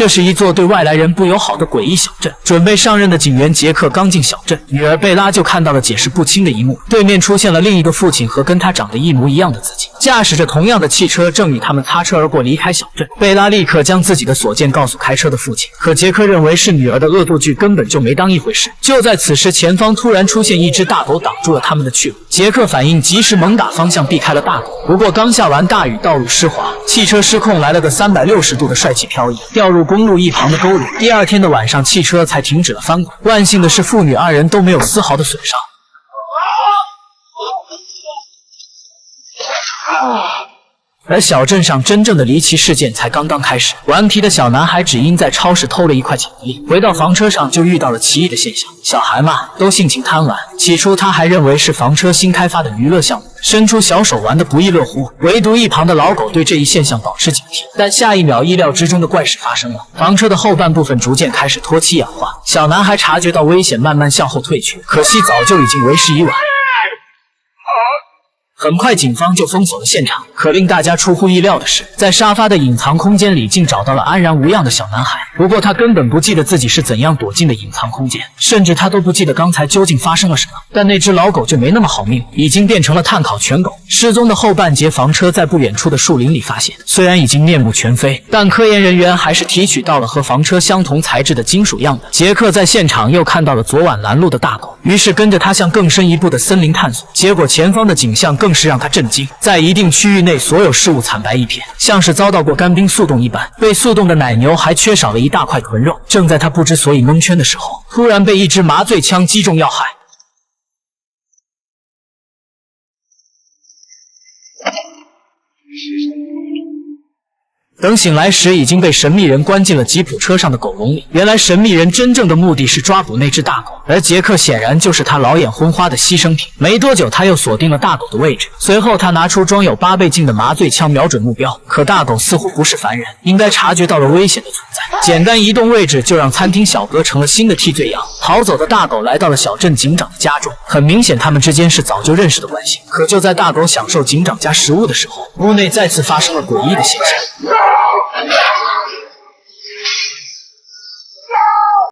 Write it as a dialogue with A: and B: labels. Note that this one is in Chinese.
A: 这是一座对外来人不友好的诡异小镇。准备上任的警员杰克刚进小镇，女儿贝拉就看到了解释不清的一幕：对面出现了另一个父亲和跟他长得一模一样的自己，驾驶着同样的汽车，正与他们擦车而过，离开小镇。贝拉立刻将自己的所见告诉开车的父亲，可杰克认为是女儿的恶作剧，根本就没当一回事。就在此时，前方突然出现一只大狗，挡住了他们的去路。杰克反应及时，猛打方向避开了大狗。不过刚下完大雨，道路湿滑，汽车失控，来了个360度的帅气漂移，掉入公路一旁的沟里。第二天的晚上，汽车才停止了翻滚。万幸的是，父女二人都没有丝毫的损伤。而小镇上真正的离奇事件才刚刚开始。顽皮的小男孩只因在超市偷了一块巧克力，回到房车上就遇到了奇异的现象。小孩嘛，都性情贪玩，起初他还认为是房车新开发的娱乐项目，伸出小手玩得不亦乐乎。唯独一旁的老狗对这一现象保持警惕，但下一秒意料之中的怪事发生了，房车的后半部分逐渐开始脱漆氧化。小男孩察觉到危险，慢慢向后退去，可惜早就已经为时已晚。很快警方就封锁了现场，可令大家出乎意料的是，在沙发的隐藏空间里竟找到了安然无恙的小男孩。不过他根本不记得自己是怎样躲进的隐藏空间，甚至他都不记得刚才究竟发生了什么。但那只老狗就没那么好命，已经变成了碳烤犬狗。失踪的后半截房车在不远处的树林里发现，虽然已经面目全非，但科研人员还是提取到了和房车相同材质的金属样本。杰克在现场又看到了昨晚拦路的大狗，于是跟着他向更深一步的森林探索。结果前方的景象更是让他震惊，在一定区域内，所有事物惨白一片，像是遭到过干冰速冻一般。被速冻的奶牛还缺少了一大块臀肉。正在他不知所以蒙圈的时候，突然被一支麻醉枪击中要害。等醒来时，已经被神秘人关进了吉普车上的狗笼里。原来神秘人真正的目的是抓捕那只大狗，而杰克显然就是他老眼昏花的牺牲品。没多久，他又锁定了大狗的位置，随后他拿出装有8倍镜的麻醉枪瞄准目标。可大狗似乎不是凡人，应该察觉到了危险的存在，简单移动位置就让餐厅小哥成了新的替罪羊。逃走的大狗来到了小镇警长的家中，很明显他们之间是早就认识的关系。可就在大狗享受警长家食物的时候，屋内再次发生了诡异的现象。